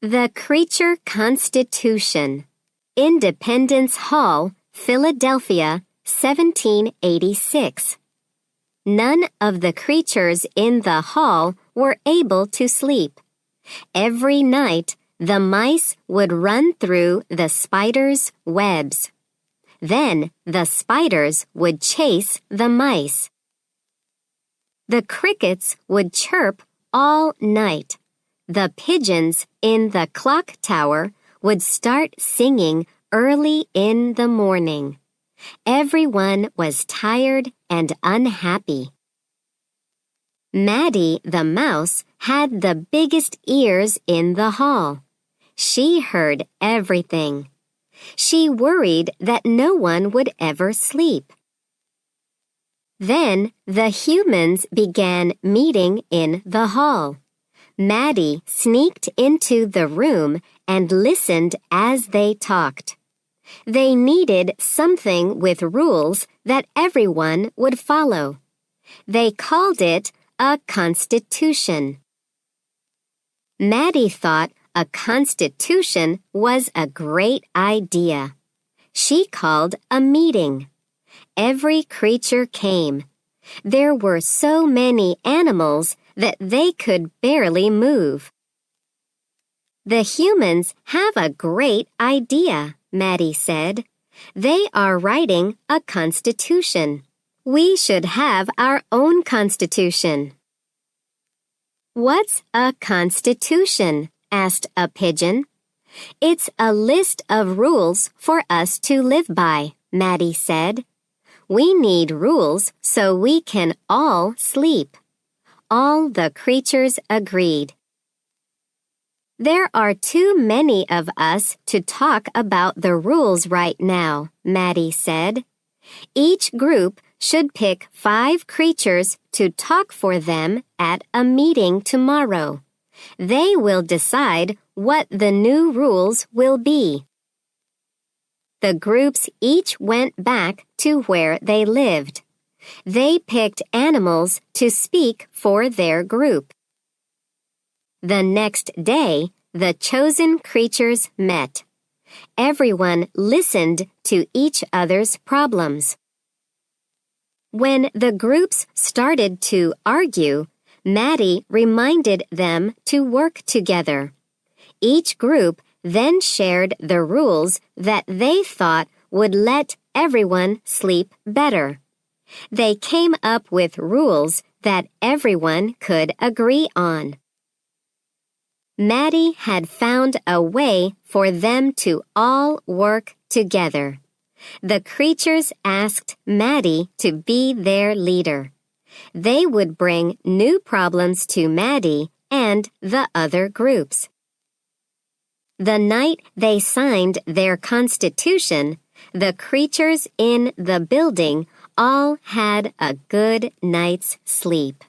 The Creature Constitution. Independence Hall, Philadelphia, 1786. None of the creatures in the hall were able to sleep. Every night, the mice would run through the spiders' webs. Then the spiders would chase the mice. The crickets would chirp all night. The pigeons in the clock tower would start singing early in the morning. Everyone was tired and unhappy. Maddie the mouse had the biggest ears in the hall. She heard everything. She worried that no one would ever sleep. Then the humans began meeting in the hall. Maddie sneaked into the room and listened as they talked. They needed something with rules that everyone would follow. They called it a constitution. Maddie thought a constitution was a great idea. She called a meeting. Every creature came. There were so many animals that they could barely move. The humans have a great idea, Maddie said. They are writing a constitution. We should have our own constitution. What's a constitution? Asked a pigeon. It's a list of rules for us to live by, Maddie said. We need rules so we can all sleep. All the creatures agreed. There are too many of us to talk about the rules right now, Maddie said. Each group should pick 5 creatures to talk for them at a meeting tomorrow. They will decide what the new rules will be. The groups each went back to where they lived. They picked animals to speak for their group. The next day, the chosen creatures met. Everyone listened to each other's problems. When the groups started to argue, Maddie reminded them to work together. Each group then shared the rules that they thought would let everyone sleep better. They came up with rules that everyone could agree on. Maddie had found a way for them to all work together. The creatures asked Maddie to be their leader. They would bring new problems to Maddie and the other groups. The night they signed their constitution, the creatures in the building all had a good night's sleep.